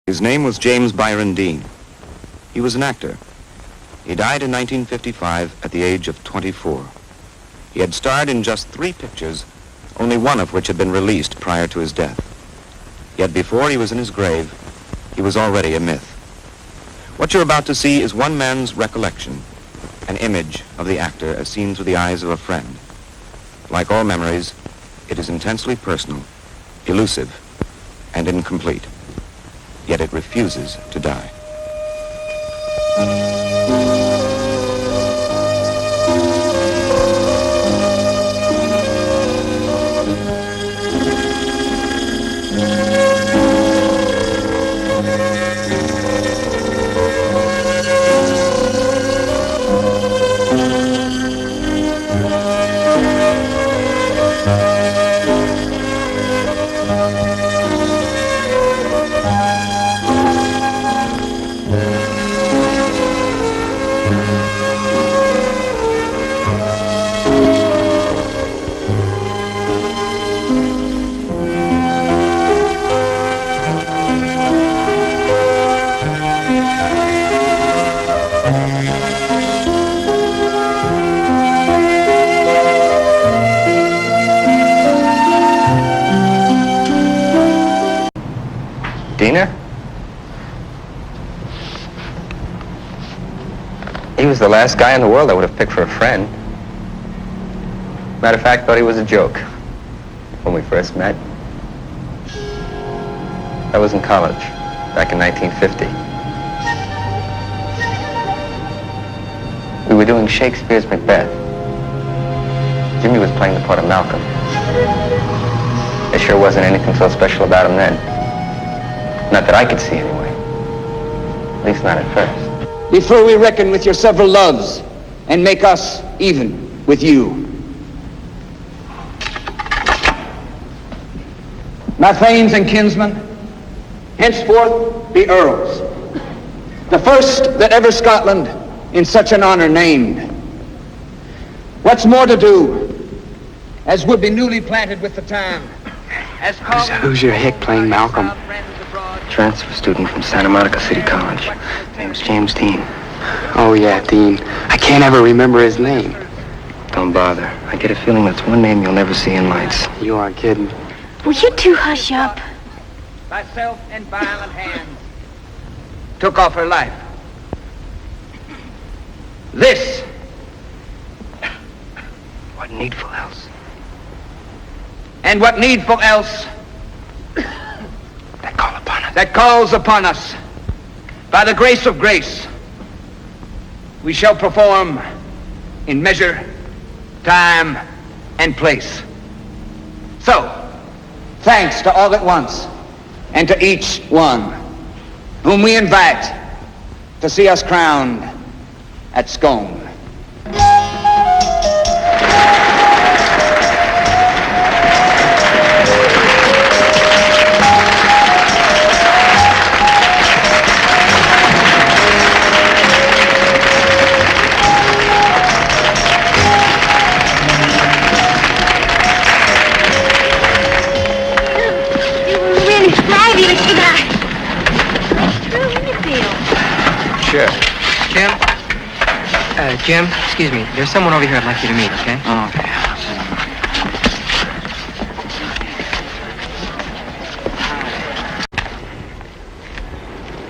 His name was James Byron Dean. He was an actor. He died in 1955 at the age of 24. He had starred in just 3 pictures, only one of which had been released prior to his death. Yet before he was in his grave, he was already a myth. What you're about to see is one man's recollection, an image of the actor as seen through the eyes of a friend. Like all memories, it is intensely personal, elusive, and incomplete. Yet it refuses to die. Diener? He was the last guy in the world I would have picked for a friend. Matter of fact, thought he was a joke when we first met. I was in college back in 1950. We were doing Shakespeare's Macbeth. Jimmy was playing the part of Malcolm. There sure wasn't anything so special about him then. Not that I could see, anyway. At least not at first. Before we reckon with your several loves and make us even with you. My thanes and kinsmen, henceforth be earls. The first that ever Scotland in such an honor named. What's more to do, as would be newly planted with the time. Who's your hick playing Malcolm? Transfer student from Santa Monica City College. His name's James Dean. Oh, yeah, Dean. I can't ever remember his name. Don't bother. I get a feeling that's one name you'll never see in lights. You aren't kidding. Would you two hush up? By self and violent hands took off her life. This. What needful else? And what needful else that calls upon us by the grace of grace we shall perform in measure, time, and place. So, thanks to all at once and to each one whom we invite to see us crowned at Scone. Sure. Jim, excuse me. There's someone over here I'd like you to meet, okay? Oh, okay.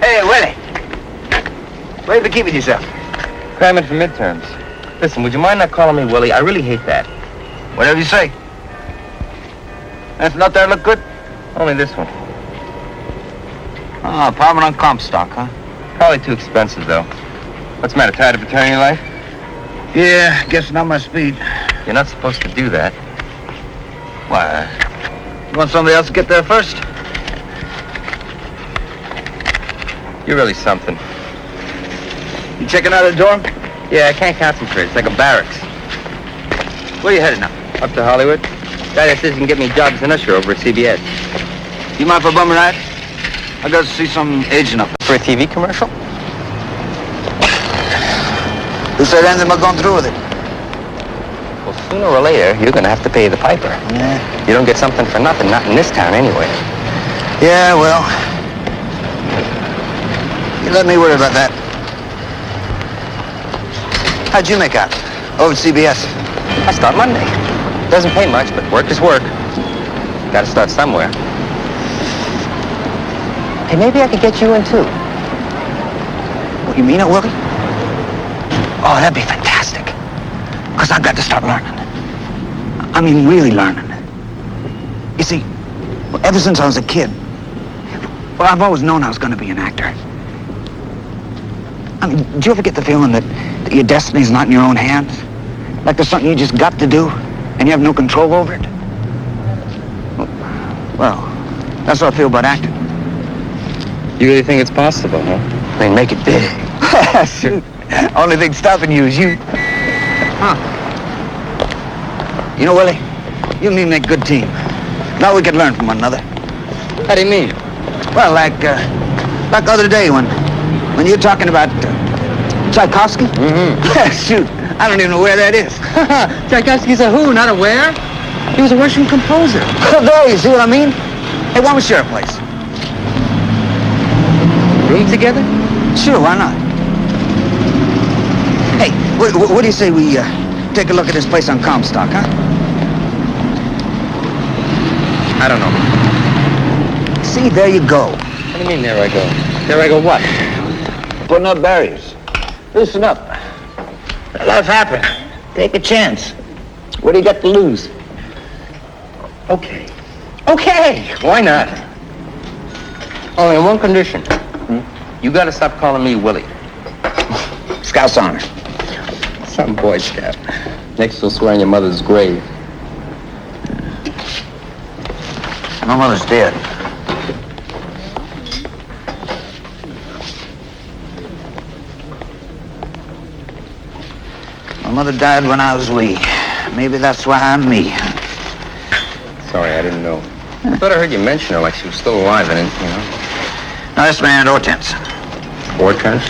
Hey, Willie. Where have you keeping yourself? Cramming for midterms. Listen, would you mind not calling me Willie? I really hate that. Whatever you say. That's not there look good? Only this one. Oh, apartment on Comstock, huh? Probably too expensive, though. What's the matter, tired of fraternity life? Yeah, guess not my speed. You're not supposed to do that. Why? You want somebody else to get there first? You're really something. You checking out the dorm? Yeah, I can't concentrate. It's like a barracks. Where you headed now? Up to Hollywood. Guy that says he can get me jobs as an usher over at CBS. You mind for a bum ride? I got to see some agent up there. For a TV commercial? Who said anything about going through with it? Well, sooner or later, you're going to have to pay the piper. Yeah. You don't get something for nothing, not in this town anyway. Yeah, well, You let me worry about that. How'd you make out? Over at CBS. I start Monday. Doesn't pay much, but work is work. Gotta start somewhere. Hey, maybe I could get you in too. What, you mean it, Willie? Oh, that'd be fantastic. Because I've got to start learning. I mean, really learning. You see, ever since I was a kid, well, I've always known I was going to be an actor. I mean, do you ever get the feeling that your destiny's not in your own hands? Like there's something you just got to do, and you have no control over it? Well, that's what I feel about acting. You really think it's possible, huh? I mean, make it big. Shoot. Only thing stopping you is you. Huh. You know, Willie, you and me make a good team. Now we can learn from one another. How do you mean? Well, like the other day when you're talking about Tchaikovsky. Mm-hmm. Shoot, I don't even know where that is. Tchaikovsky's a who, not a where? He was a Russian composer. There, you see what I mean? Hey, why don't we share a place? Room together? Sure, why not? Hey, what do you say we take a look at this place on Comstock, huh? I don't know. See, there you go. What do you mean, there I go? There I go what? Putting up barriers. Listen up. Life happens. Take a chance. What do you got to lose? Okay. Okay! Why not? Only on one condition. You gotta stop calling me Willie. Scout's honor. Some Boy Scout. Next you'll swear on your mother's grave. My mother's dead. My mother died when I was wee. Maybe that's why I'm me. Sorry, I didn't know. I thought I heard you mention her like she was still alive and, you know. Now, this man, Hortense. Hortense?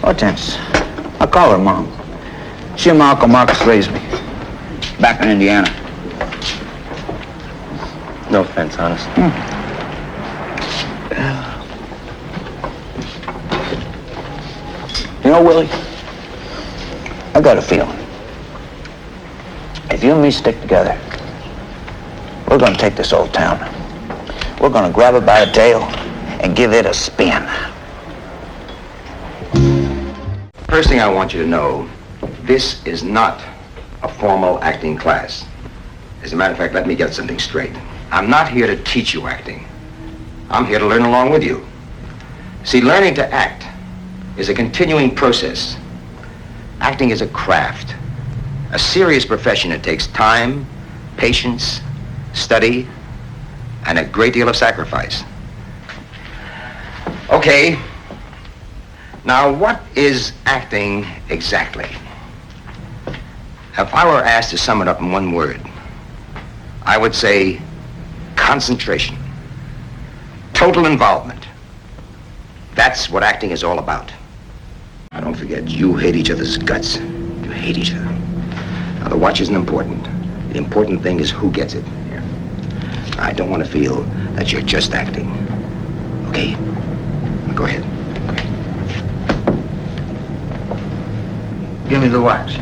Hortense. I call her Mom. She and my Uncle Marcus raised me. Back in Indiana. No offense, honest. You know, Willie, I got a feeling. If you and me stick together, we're going to take this old town. We're going to grab it by the tail and give it a spin. First thing I want you to know, this is not a formal acting class. As a matter of fact, let me get something straight. I'm not here to teach you acting. I'm here to learn along with you. See, learning to act is a continuing process. Acting is a craft, a serious profession. It takes time, patience, study, and a great deal of sacrifice. Okay, now what is acting exactly? If I were asked to sum it up in one word, I would say concentration, total involvement. That's what acting is all about. Now, don't forget, you hate each other's guts. You hate each other. Now, the watch isn't important. The important thing is who gets it. Here. I don't want to feel that you're just acting. Okay? Now, go ahead. Give me the watch.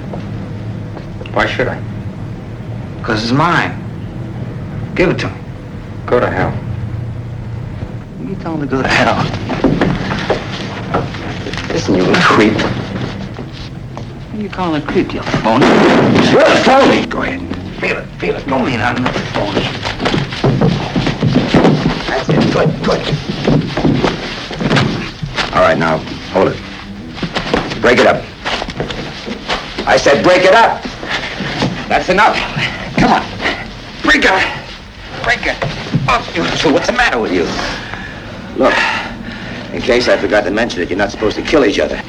Why should I? Because it's mine. Give it to me. Go to hell. You tell him to go to hell. Listen, you little creep. What are you calling a creep, you phony? Sure, tell me. Go ahead. Feel it. Don't mean I'm not a phony. That's it. Good. All right, now, hold it. Break it up. I said break it up. That's enough. Come on. Break it. Oh, so what's the matter with you? Look, in case I forgot to mention it, you're not supposed to kill each other.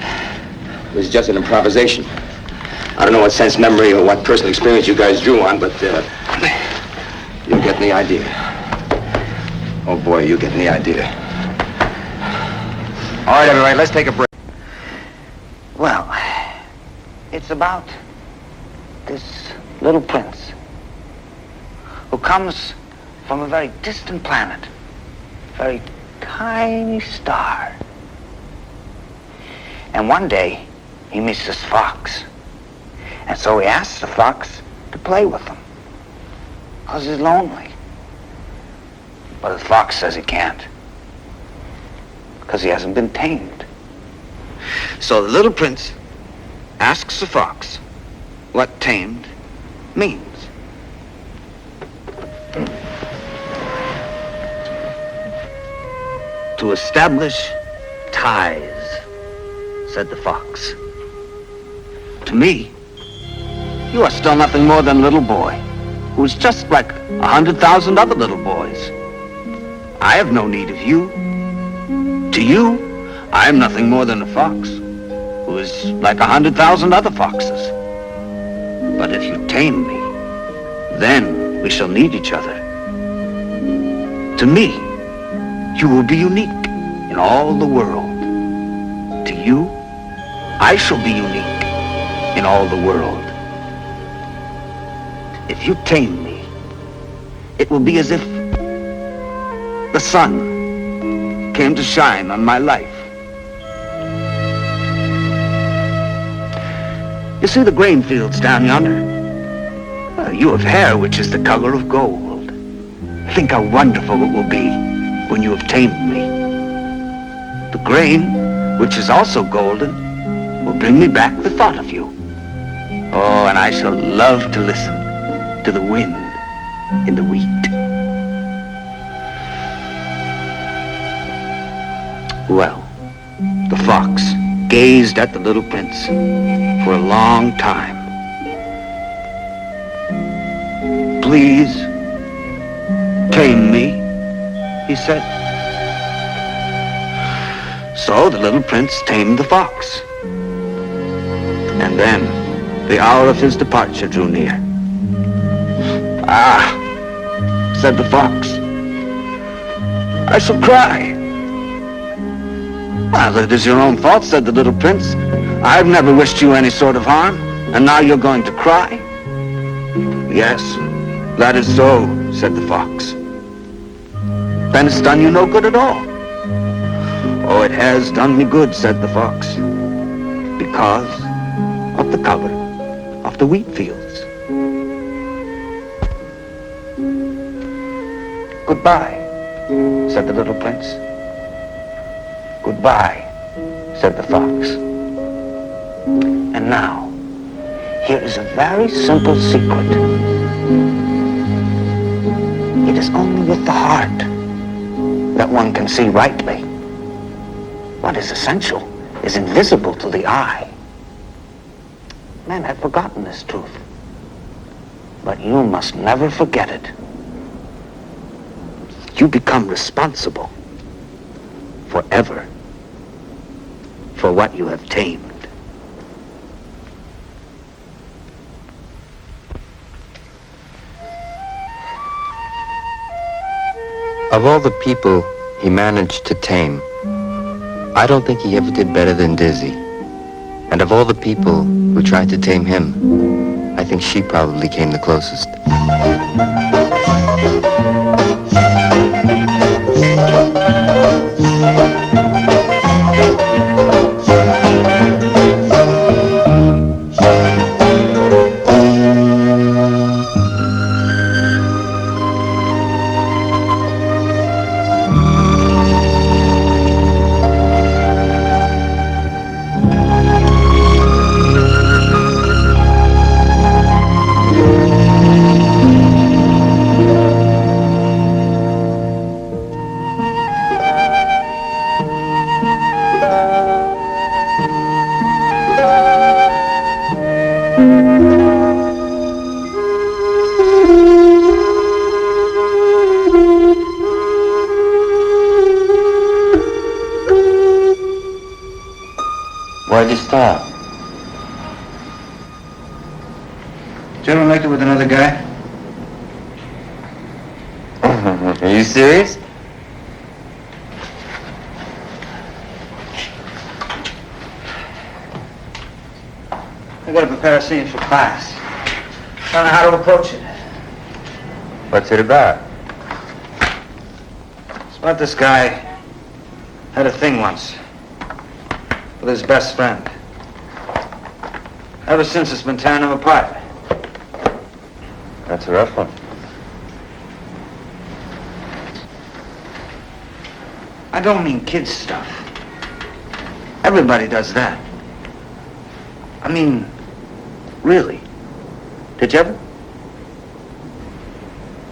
This is just an improvisation. I don't know what sense memory or what personal experience you guys drew on, but you're getting the idea. Oh, boy, you're getting the idea. All right, everybody, let's take a break. Well, it's about this little prince who comes from a very distant planet, very tiny star, And one day, he meets this fox. And so he asks the fox to play with him, because he's lonely. But the fox says he can't, because he hasn't been tamed. So the little prince asks the fox what tamed means. To establish ties, said the fox. To me, you are still nothing more than a little boy who is just like 100,000 other little boys. I have no need of you. To you, I am nothing more than a fox who is like 100,000 other foxes. But if you tame me, then we shall need each other. To me, you will be unique in all the world. To you, I shall be unique in all the world. If you tame me, it will be as if the sun came to shine on my life. You see the grain fields down yonder? You have hair which is the color of gold. Think how wonderful it will be when you have tamed me. The grain, which is also golden, will bring me back the thought of you. Oh, and I shall love to listen to the wind in the wheat. Well, the fox gazed at the little prince for a long time. Please, tame me, he said. So the little prince tamed the fox. And then the hour of his departure drew near. Ah, said the fox, I shall cry. Well, it is your own fault, said the little prince. I've never wished you any sort of harm, and now you're going to cry? Yes, that is so, said the fox. Then it's done you no good at all. Oh, it has done me good, said the fox, because of the color of the wheat fields. Goodbye, said the little prince. Goodbye, said the fox. And now, here is a very simple secret. It is only with the heart that one can see rightly. What is essential is invisible to the eye. Men have forgotten this truth, but you must never forget it. You become responsible forever for what you have tamed. Of all the people he managed to tame, I don't think he ever did better than Dizzy. And of all the people who tried to tame him, I think she probably came the closest. Why'd you stop? Did you ever make it with another guy? Are you serious? I gotta prepare a scene for class. Don't know how to approach it. What's it about? It's about this guy had a thing once. with his best friend. Ever since, it's been tearing him apart. That's a rough one. I don't mean kid stuff. Everybody does that. I mean, really. Did you ever?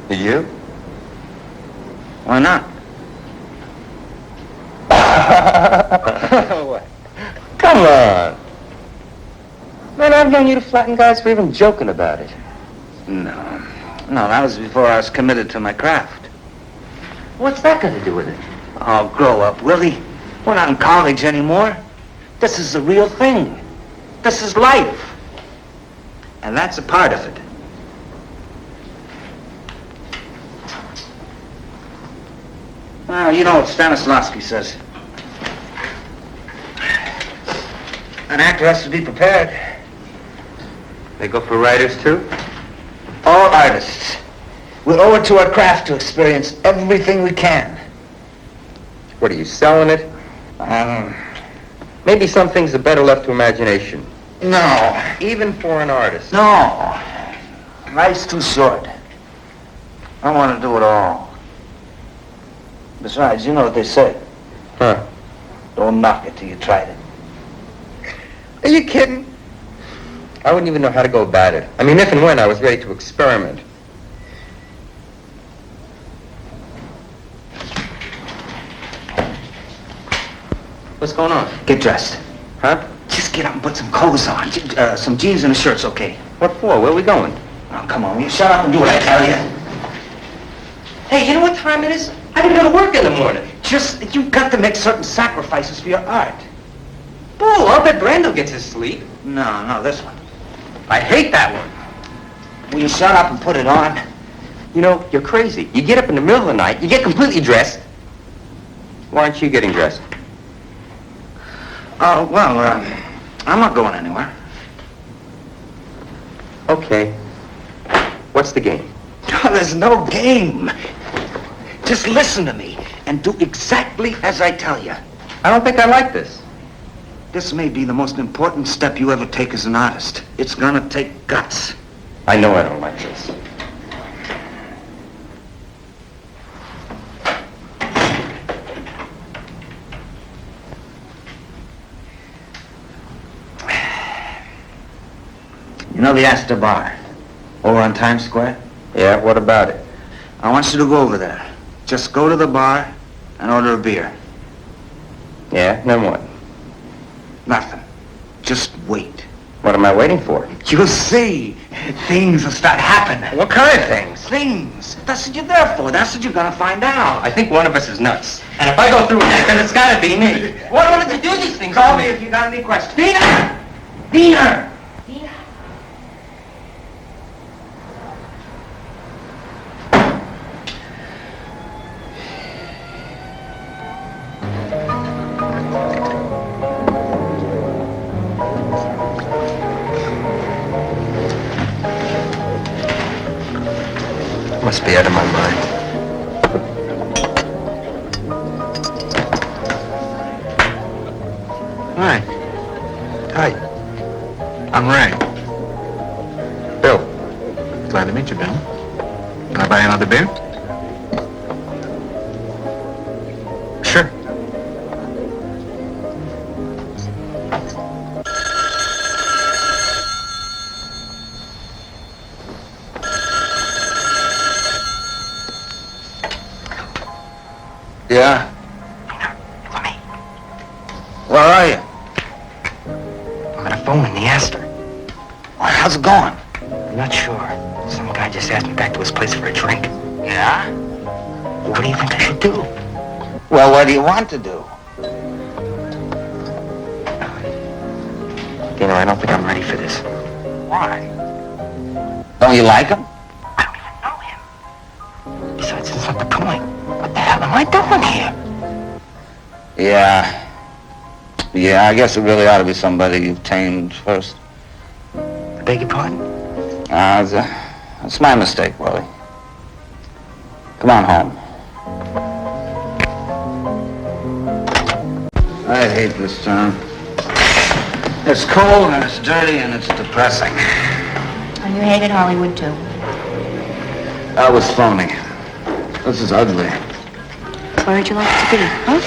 Did you? Why not? What? Come on. Man, I've known you to flatten guys for even joking about it. No, that was before I was committed to my craft. What's that got to do with it? Oh, grow up, Willie. We're not in college anymore. This is the real thing. This is life. And that's a part of it. Well, you know what Stanislavski says. An actor has to be prepared. They go for writers, too? All artists. We owe it to our craft to experience everything we can. What, are you selling it? Maybe some things are better left to imagination. No. Even for an artist. No. Life's too short. I want to do it all. Besides, you know what they say. Huh? Don't knock it till you tried it. Are you kidding? I wouldn't even know how to go about it. I mean, if and when I was ready to experiment. What's going on? Get dressed. Huh? Just get up and put some clothes on. Some jeans and a shirt's okay. What for? Where are we going? Oh, come on, you shut up and do what I tell you. Hey, you know what time it is? I can go to work in the morning. Just, you've got to make certain sacrifices for your art. Bull, I'll bet Brando gets his sleep. No, this one. I hate that one. Will you shut up and put it on? You know, you're crazy. You get up in the middle of the night, you get completely dressed. Why aren't you getting dressed? Oh, well, I'm not going anywhere. Okay. What's the game? Oh, there's no game. Just listen to me and do exactly as I tell you. I don't think I like this. This may be the most important step you ever take as an artist. It's gonna take guts. I know I don't like this. You know the Astor Bar over on Times Square? Yeah, what about it? I want you to go over there. Just go to the bar and order a beer. Yeah, then what? Nothing. Just wait. What am I waiting for? You'll see. Things will start happening. What kind of things? Things. That's what you're there for. That's what you're gonna find out. I think one of us is nuts. And if I go through with that, then it's gotta be me. Why don't you do these things? Call me if you got any questions. Dina! Dina! Must be out of my mind. Hi. Hi, I'm Ray. Bill. Glad to meet you, Bill. Can I buy another beer? Sure. Yeah? It's me. Where are you? I'm at a phone in the Astor. Well, how's it going? I'm not sure. Some guy just asked me back to his place for a drink. Yeah? What do you think I should do? Well, what do you want to do? You know, I don't think I'm ready for this. Why? Don't you like him? I don't even know him. Besides, it's not the point. What the hell am I doing here? Yeah. Yeah, I guess it really ought to be somebody you've tamed first. I beg your pardon? It's my mistake, Willie. Come on home. I hate this town. It's cold and it's dirty and it's depressing. Oh, you hated Hollywood, too. That was phony. This is ugly. Where'd you like it to be, huh?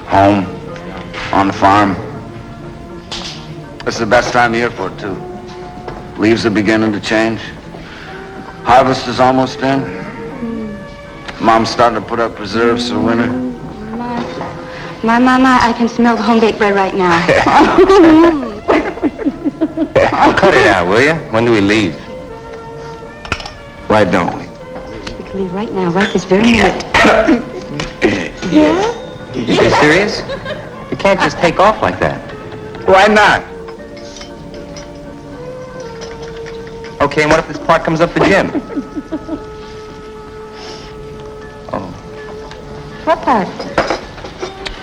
Home. On the farm. It's the best time of year for it, too. Leaves are beginning to change. Harvest is almost in. Mom's starting to put up preserves for winter. My, I can smell the home-baked bread right now. Cut it out, will you? When do we leave? Why don't we? We can leave right now, right this very minute. You serious? You can't just take off like that. Why not? Okay, and what if this part comes up for Jim? Oh. What part?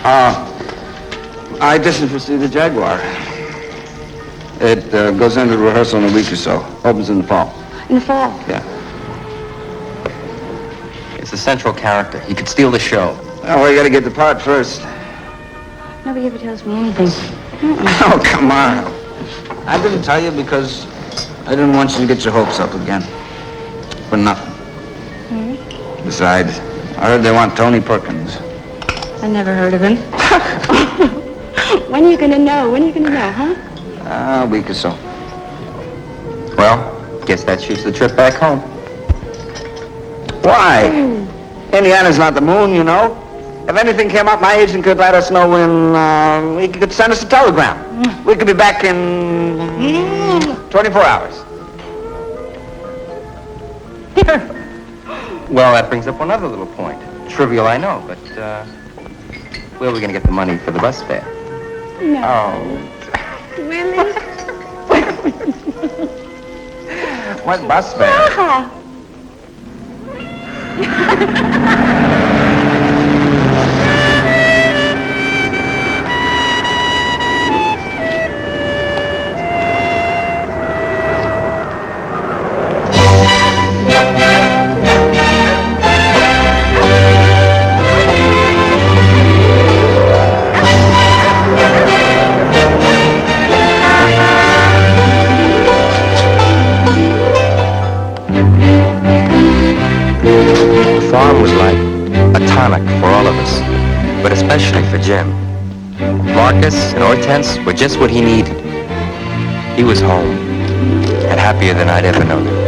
I auditioned for See the Jaguar. It goes into rehearsal in a week or so. Opens in the fall. In the fall. Yeah. It's a central character. He could steal the show. Well, you gotta get the part first. Nobody ever tells me anything. Oh, come on. I didn't tell you because I didn't want you to get your hopes up again. For nothing. Besides, I heard they want Tony Perkins. I never heard of him. When are you gonna know? When are you gonna know, huh? A week or so. Well, guess that shoots the trip back home. Why? Indiana's not the moon, you know. If anything came up, my agent could let us know when he could send us a telegram. We could be back in 24 hours. Well, that brings up one other little point. Trivial, I know, but where are we going to get the money for the bus fare? No. Oh. Really? What bus fare? The farm was like a tonic for all of us, but especially for Jim. Marcus and Hortense were just what he needed. He was home, and happier than I'd ever known him.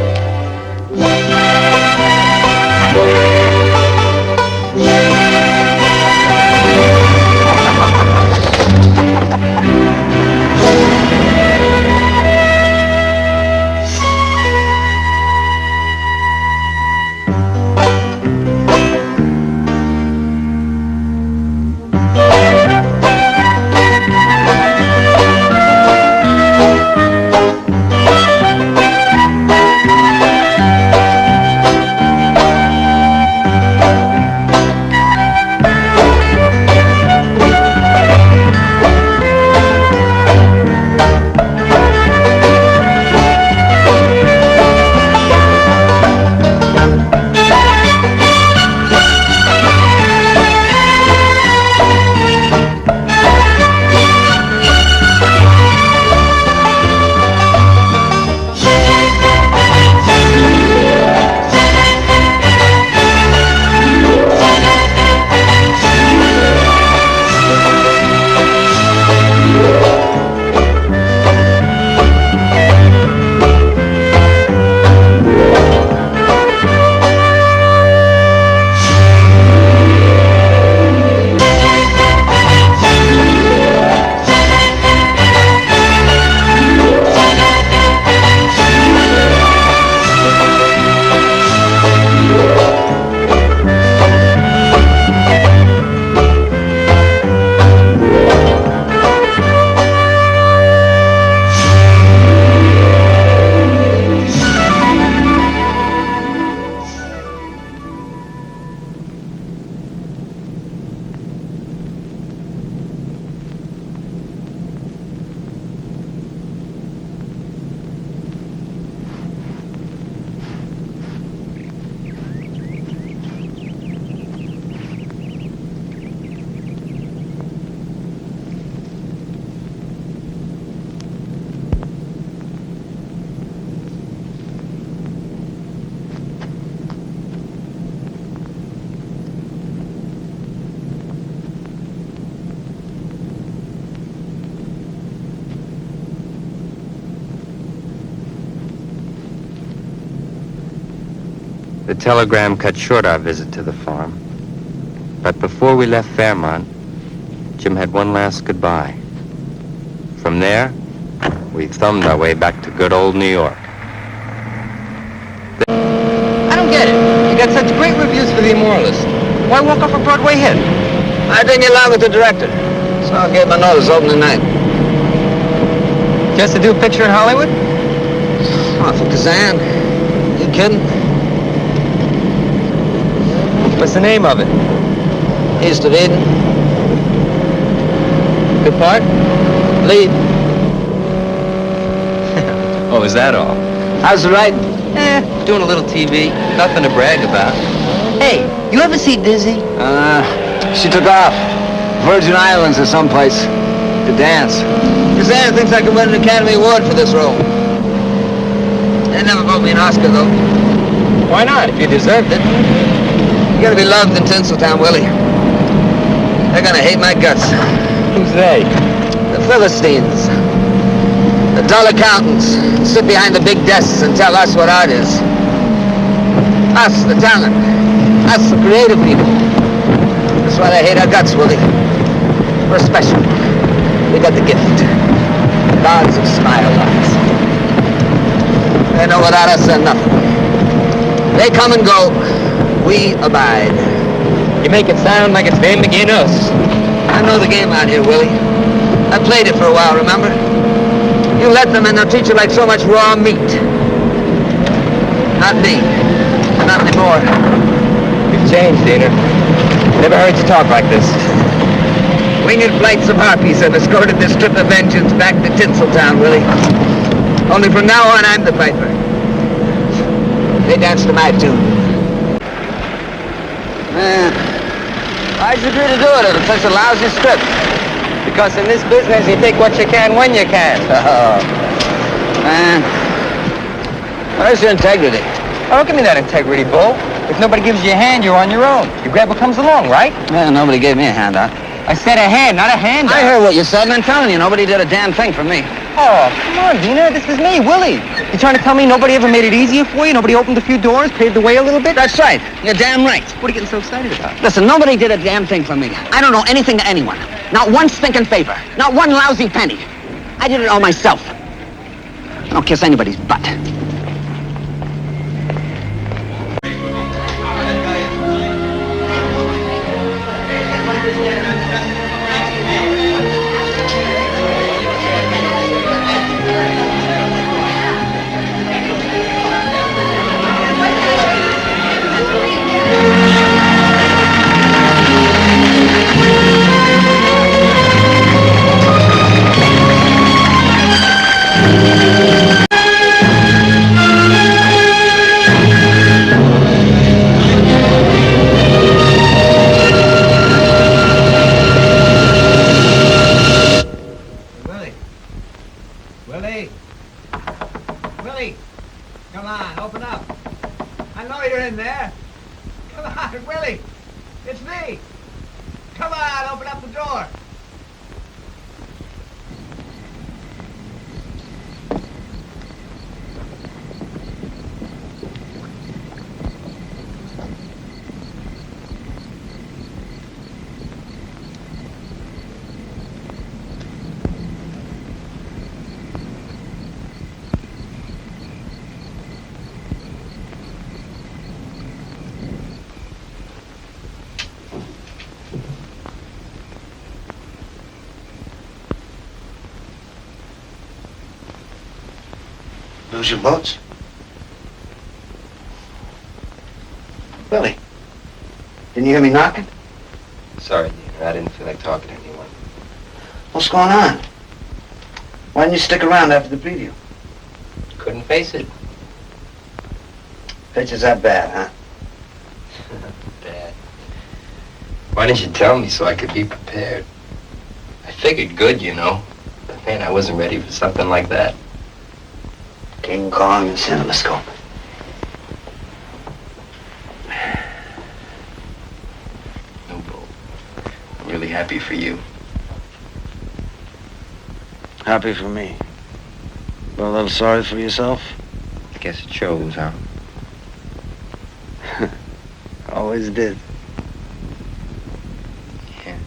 The telegram cut short our visit to the farm. But before we left Fairmont, Jim had one last goodbye. From there, we thumbed our way back to good old New York. I don't get it. You got such great reviews for The Immoralist. Why walk off a Broadway hit? I didn't get along with the director, so I gave my notice opening night. Just to do a picture in Hollywood? Oh, for Kazan. You kidding? What's the name of it? East of Eden. Good part? Lead. Oh, is that all? How's the writing? Doing a little TV. Nothing to brag about. Hey, you ever see Dizzy? She took off. Virgin Islands or someplace. To dance. Kazan thinks I could win an Academy Award for this role. They never wrote me an Oscar, though. Why not, if you deserved it? You gotta be loved in Tinseltown, Willie. They're gonna hate my guts. Who's they? The Philistines. The dull accountants sit behind the big desks and tell us what art is. Us, the talent. Us, the creative people. That's why they hate our guts, Willie. We're special. We got the gift. Gods have smiled on us. They know without us they're nothing. They come and go. We abide. You make it sound like it's them against us. I know the game out here, Willie. I played it for a while, remember? You let them and they'll treat you like so much raw meat. Not me. Not anymore. You've changed, Dana. Never heard you talk like this. Winged flights of harpies have escorted this trip of vengeance back to Tinseltown, Willie. Only from now on, I'm the piper. They dance to my tune. Why'd you agree to do it if it's such a lousy script? Because in this business, you take what you can when you can. Oh, man. Where's your integrity? Oh, don't give me that integrity, Bull. If nobody gives you a hand, you're on your own. You grab what comes along, right? Well, nobody gave me a handout. I said a hand, not a handout. I heard what you said, and I'm telling you, nobody did a damn thing for me. Oh, come on, Dina. This is me, Willie. You trying to tell me nobody ever made it easier for you? Nobody opened a few doors, paved the way a little bit? That's right. You're damn right. What are you getting so excited about? Listen, nobody did a damn thing for me. I don't owe anything to anyone. Not one stinking favor. Not one lousy penny. I did it all myself. I don't kiss anybody's butt. Willie! Come on, open up. I know you're in there. Come on, Willie! It's me! Come on, open up the door! Lose your boats? Billy, didn't you hear me knocking? Sorry, Dean. I didn't feel like talking to anyone. What's going on? Why didn't you stick around after the preview? Couldn't face it. Pitch is that bad, huh? Bad. Why didn't you tell me so I could be prepared? I figured good, you know. But man, I wasn't ready for something like that. King Kong and CinemaScope. No, Bull. I'm really happy for you. Happy for me. But a little sorry for yourself? I guess it shows, huh? always did. Yeah.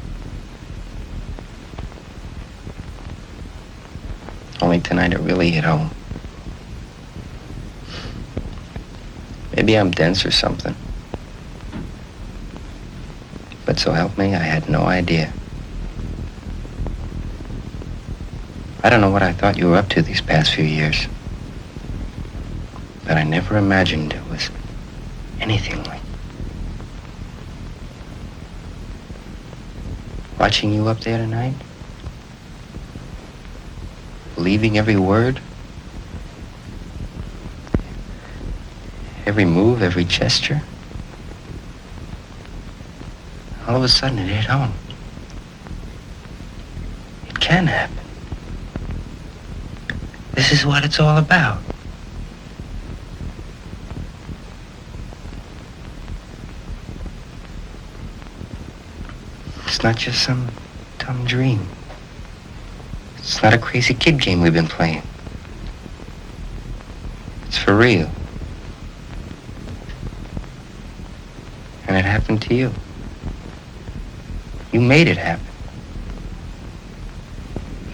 Only tonight it really hit home. Maybe I'm dense or something. But so help me, I had no idea. I don't know what I thought you were up to these past few years. But I never imagined it was anything like watching you up there tonight. Believing every word. Every move, every gesture. All of a sudden it hit home. It can happen. This is what it's all about. It's not just some dumb dream. It's not a crazy kid game we've been playing. It's for real. And it happened to you. You made it happen.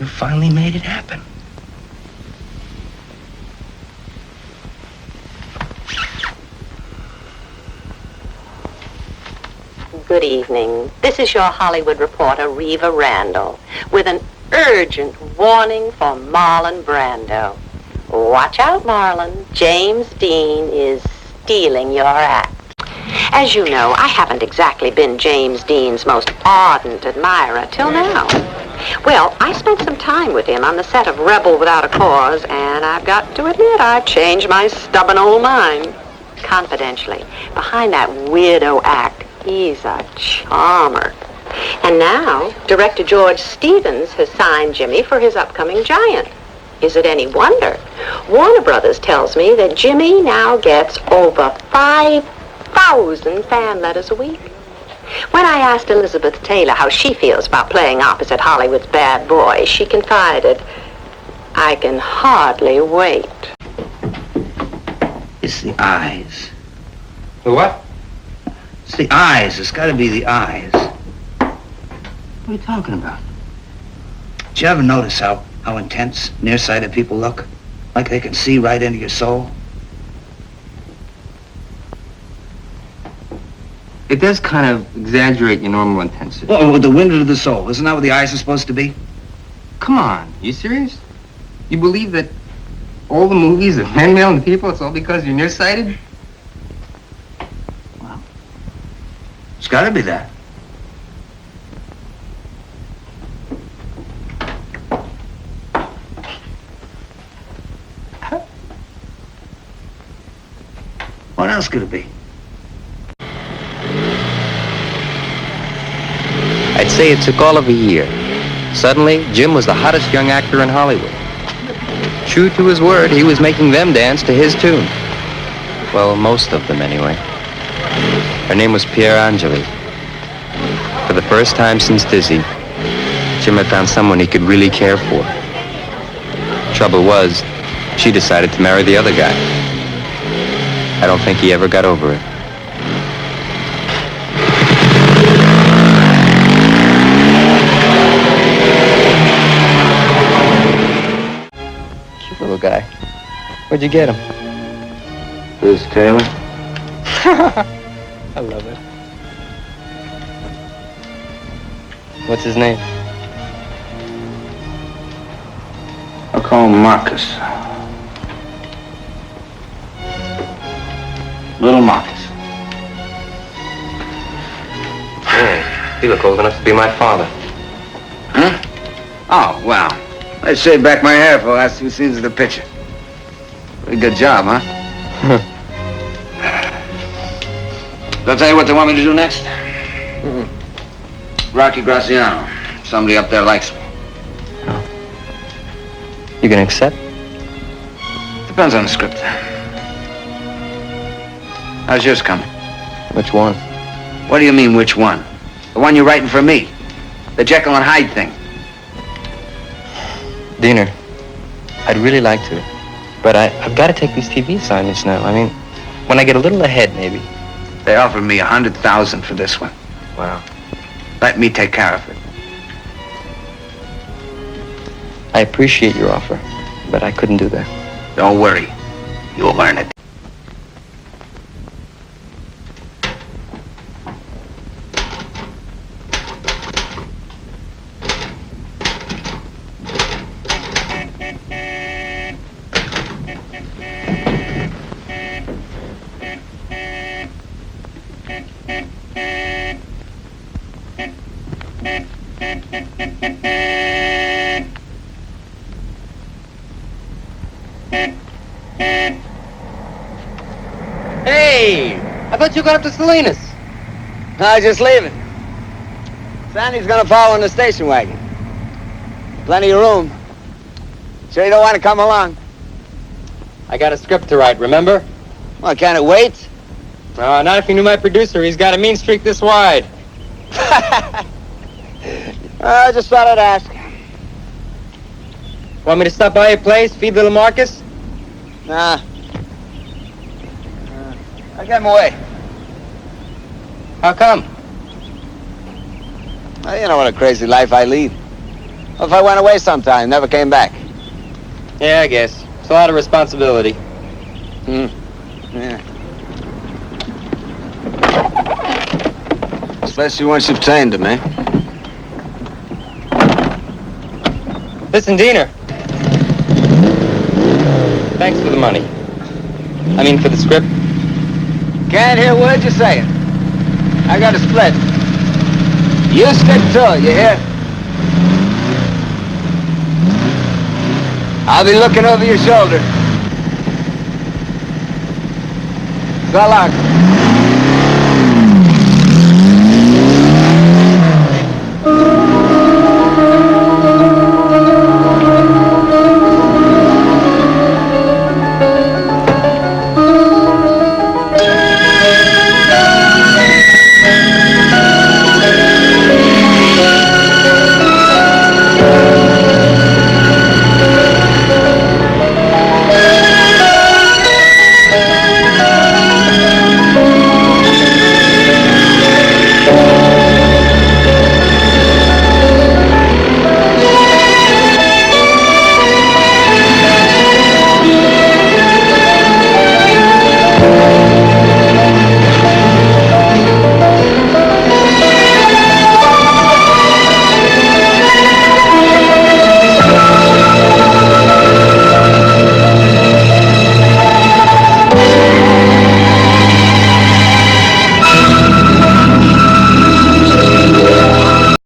You finally made it happen. Good evening. This is your Hollywood reporter, Reva Randall, with an urgent warning for Marlon Brando. Watch out, Marlon. James Dean is stealing your act. As you know, I haven't exactly been James Dean's most ardent admirer till now. Well, I spent some time with him on the set of Rebel Without a Cause, and I've got to admit I've changed my stubborn old mind. Confidentially, behind that weirdo act, he's a charmer. And now, director George Stevens has signed Jimmy for his upcoming Giant. Is it any wonder? Warner Brothers tells me that Jimmy now gets over 5,000 fan letters a week. When I asked Elizabeth Taylor how she feels about playing opposite Hollywood's bad boy, she confided, "I can hardly wait." It's the eyes. The what? It's the eyes. It's got to be the eyes. What are you talking about? Did you ever notice how intense nearsighted people look? Like they can see right into your soul? It does kind of exaggerate your normal intensity. Well, with the window to the soul. Isn't that what the eyes are supposed to be? Come on, you serious? You believe that all the movies of men, male, and people, it's all because you're nearsighted? Well, it's got to be that. What else could it be? I'd say it took all of a year. Suddenly, Jim was the hottest young actor in Hollywood. True to his word, he was making them dance to his tune. Well, most of them anyway. Her name was Pierre Angeli. For the first time since Dizzy, Jim had found someone he could really care for. Trouble was, she decided to marry the other guy. I don't think he ever got over it. Cute little guy. Where'd you get him? Liz Taylor? I love it. What's his name? I'll call him Marcus. Little Marcus. Oh, you look old enough to be my father. Huh? Oh, wow. I shaved back my hair for the last 2 scenes of the picture. Pretty good job, huh? They'll tell you what they want me to do next? Rocky Graziano. Somebody up there likes me. You gonna accept? Depends on the script. How's yours coming? Which one? What do you mean, which one? The one you're writing for me. The Jekyll and Hyde thing. Diener, I'd really like to, but I've got to take these TV assignments now. I mean, when I get a little ahead, maybe. They offered me $100,000 for this one. Wow. Let me take care of it. I appreciate your offer, but I couldn't do that. Don't worry. You'll earn it. Hey! I thought you got up to Salinas. I was just leaving. Sandy's gonna follow in the station wagon. Plenty of room. Sure you don't want to come along? I got a script to write, remember? Well, can it wait? Not if you knew my producer. He's got a mean streak this wide. I just thought I'd ask. Want me to stop by your place, feed little Marcus? Nah. I got him away. How come? Well, you know what a crazy life I lead. Well, if I went away sometime, never came back. Yeah, I guess. It's a lot of responsibility. Yeah. Especially once you've tamed him, eh? Listen, Diener. Thanks for the money. I mean, for the script. Can't hear a word you're saying. I got a split. You stick to it, you hear? I'll be looking over your shoulder. So long.